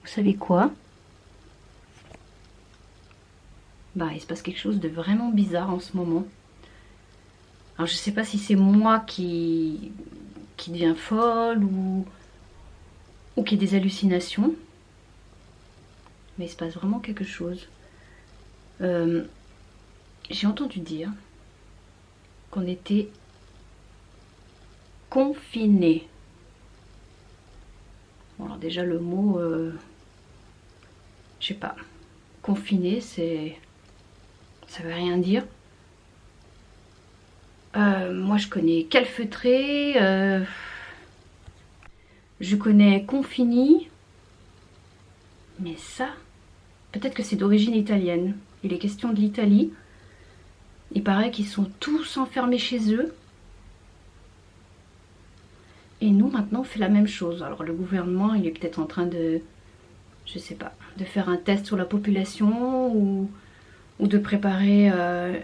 Vous savez quoi? Bah, il se passe quelque chose de vraiment bizarre en ce moment. Alors, je sais pas si c'est moi qui deviens folle ou qui ai des hallucinations, mais il se passe vraiment quelque chose. Euh, j'ai entendu dire qu'on était confinés. Bon, alors déjà le mot, je sais pas, confiné, ça veut rien dire. Moi je connais calfeutré, je connais confini, mais ça, peut-être que c'est d'origine italienne. Il est question de l'Italie. Il paraît qu'ils sont tous enfermés chez eux. Et nous maintenant on fait la même chose. Alors le gouvernement il est peut-être en train de, je sais pas, de faire un test sur la population ou de préparer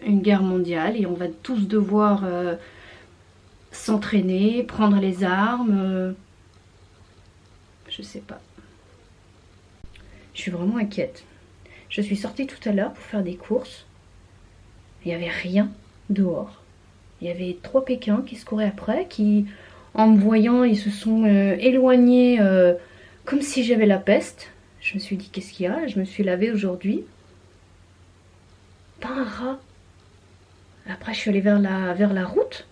une guerre mondiale et on va tous devoir s'entraîner, prendre les armes. Je sais pas. Je suis vraiment inquiète. Je suis sortie tout à l'heure pour faire des courses. Il n'y avait rien dehors. Il y avait 3 Pékins qui se couraient après, qui, en me voyant, ils se sont éloignés comme si j'avais la peste. Je me suis dit, qu'est-ce qu'il y a? Je me suis lavée aujourd'hui. Pas un rat. Après, je suis allée vers la route.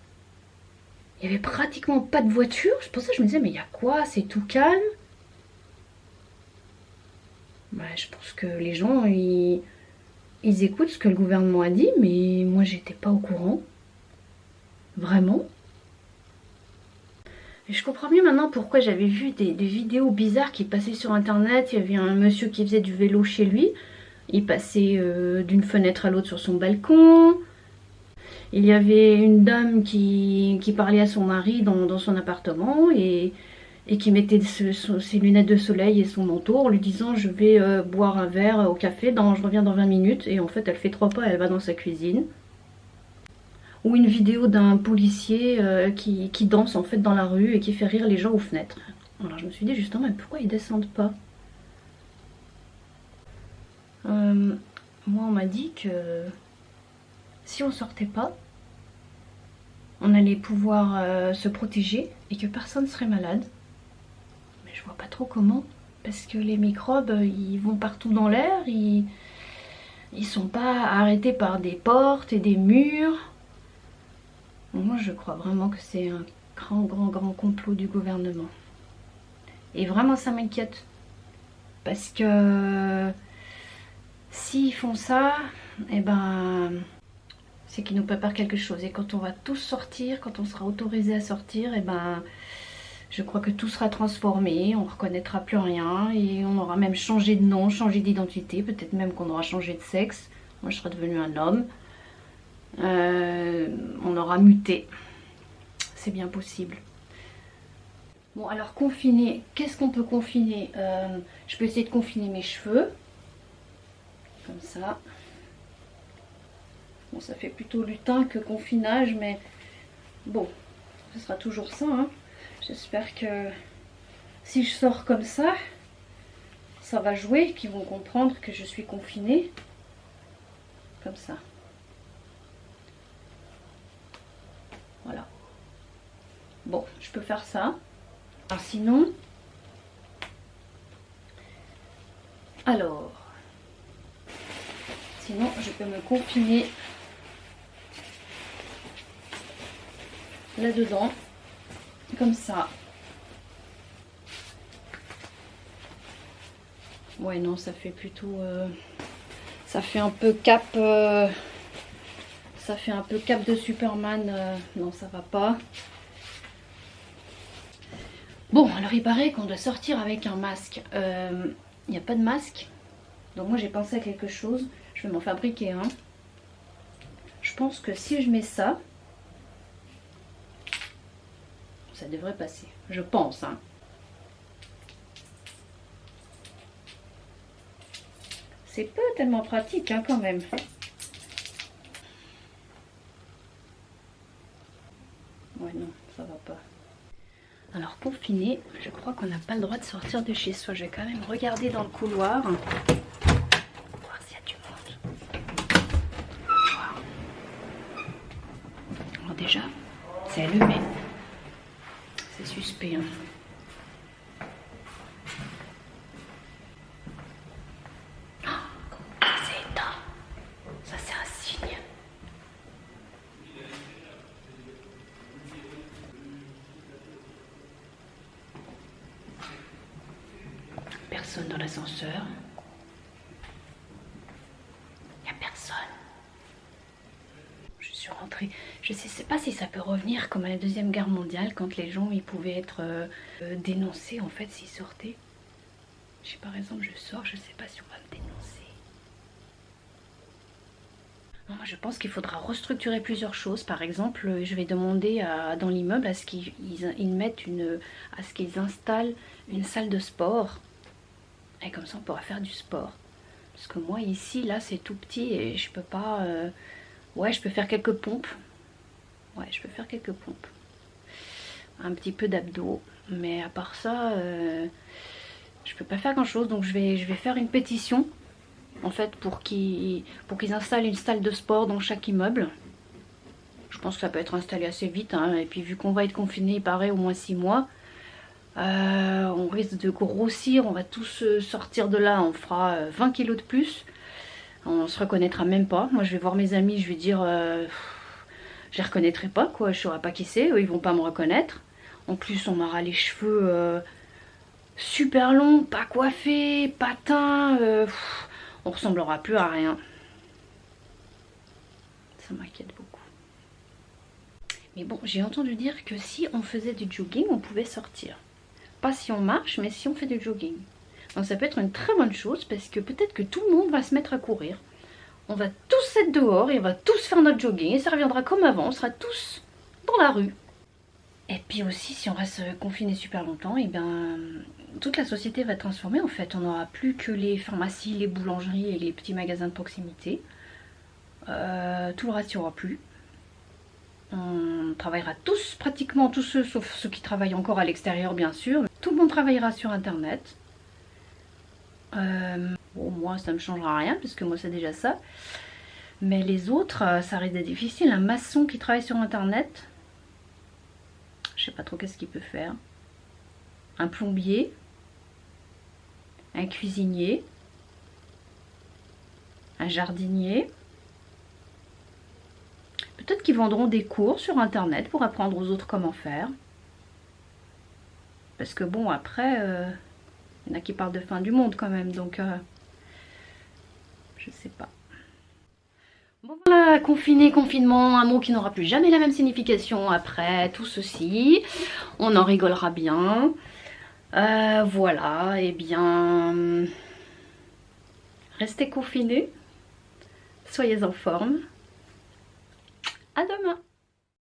Il n'y avait pratiquement pas de voiture. C'est pour ça que je me disais, mais il y a quoi? C'est tout calme. Bah, je pense que les gens, ils écoutent ce que le gouvernement a dit, mais moi, j'étais pas au courant. Vraiment. Et je comprends mieux maintenant pourquoi j'avais vu des vidéos bizarres qui passaient sur internet. Il y avait un monsieur qui faisait du vélo chez lui. Il passait d'une fenêtre à l'autre sur son balcon. Il y avait une dame qui parlait à son mari dans son appartement et qui mettait ses lunettes de soleil et son manteau en lui disant je vais boire un verre au café, je reviens dans 20 minutes. Et en fait elle fait 3 pas, elle va dans sa cuisine. Ou une vidéo d'un policier qui danse en fait dans la rue et qui fait rire les gens aux fenêtres. Alors je me suis dit justement mais pourquoi ils descendent pas? Moi on m'a dit que si on sortait pas, on allait pouvoir se protéger et que personne serait malade. Mais je vois pas trop comment. Parce que les microbes, ils vont partout dans l'air, ils sont pas arrêtés par des portes et des murs. Moi je crois vraiment que c'est un grand complot du gouvernement. Et vraiment ça m'inquiète. Parce que s'ils font ça, eh ben c'est qu'ils nous préparent quelque chose. Et quand on va tous sortir, quand on sera autorisé à sortir, eh ben je crois que tout sera transformé, on ne reconnaîtra plus rien et on aura même changé de nom, changé d'identité, peut-être même qu'on aura changé de sexe. Moi je serai devenue un homme. On aura muté. C'est bien possible. Bon alors confiner, qu'est-ce qu'on peut confiner? Je peux essayer de confiner mes cheveux. Comme ça. Bon ça fait plutôt lutin que confinage mais bon, ce sera toujours ça hein. J'espère que si je sors comme ça va jouer, qu'ils vont comprendre que je suis confinée. Comme ça. Voilà. Bon, je peux faire ça. Alors sinon... Sinon, je peux me confiner là-dedans. Comme ça. Ouais, non, ça fait plutôt... ça fait un peu cap... ça fait un peu cap de Superman. Non, ça va pas. Bon, alors il paraît qu'on doit sortir avec un masque. Il n'y a pas de masque. Donc moi, j'ai pensé à quelque chose. Je vais m'en fabriquer un. Je pense que si je mets ça... ça devrait passer. Je pense, hein. C'est pas tellement pratique, hein, quand même. Ouais, non, ça va pas. Alors, pour finir... terminé. Je crois qu'on n'a pas le droit de sortir de chez soi. Je vais quand même regarder dans le couloir. Voir s'il y a du monde. Alors déjà, c'est allumé. C'est suspect. Hein. C'est éteint. Ça c'est un signe. Personne dans l'ascenseur. Il n'y a personne. Je suis rentrée. Je ne sais pas si ça peut revenir comme à la Deuxième Guerre mondiale quand les gens ils pouvaient être dénoncés en fait s'ils sortaient. Je sais par exemple je sors, je ne sais pas si on va me dénoncer. Non, moi je pense qu'il faudra restructurer plusieurs choses. Par exemple, je vais demander dans l'immeuble à ce qu'ils mettent à ce qu'ils installent une salle de sport. Et comme ça on pourra faire du sport. Parce que moi ici, là c'est tout petit et je peux pas... Ouais, je peux faire quelques pompes. Ouais, je peux faire quelques pompes. Un petit peu d'abdos. Mais à part ça, je peux pas faire grand chose. Donc je vais faire une pétition. En fait, pour qu'ils installent une salle de sport dans chaque immeuble. Je pense que ça peut être installé assez vite. Hein. Et puis vu qu'on va être confiné, il paraît au moins 6 mois. On risque de grossir. On va tous sortir de là. On fera 20 kilos de plus. On se reconnaîtra même pas. Moi je vais voir mes amis, je vais dire je les reconnaîtrai pas quoi, je saurai pas qui c'est, eux ils vont pas me reconnaître. En plus on aura les cheveux super longs, pas coiffés, pas teints, on ressemblera plus à rien. Ça m'inquiète beaucoup. Mais bon, j'ai entendu dire que si on faisait du jogging, on pouvait sortir. Pas si on marche, mais si on fait du jogging. Donc ça peut être une très bonne chose parce que peut-être que tout le monde va se mettre à courir. On va tous être dehors et on va tous faire notre jogging et ça reviendra comme avant, on sera tous dans la rue. Et puis aussi si on reste confiné super longtemps, et bien toute la société va transformer en fait. On n'aura plus que les pharmacies, les boulangeries et les petits magasins de proximité. Tout le reste il n'y aura plus. On travaillera tous, pratiquement tous ceux, sauf ceux qui travaillent encore à l'extérieur bien sûr. Tout le monde travaillera sur internet. Bon, moi ça ne me changera rien puisque moi c'est déjà ça. Mais les autres, ça risque d'être difficile. Un maçon qui travaille sur internet, je sais pas trop qu'est-ce qu'il peut faire. Un plombier, un cuisinier, un jardinier. Peut-être qu'ils vendront des cours sur internet pour apprendre aux autres comment faire. Parce que bon après, il y en a qui parlent de fin du monde quand même, donc je sais pas. Bon voilà, confiné, confinement, un mot qui n'aura plus jamais la même signification après tout ceci. On en rigolera bien. Voilà, et bien... Restez confinés. Soyez en forme. À demain.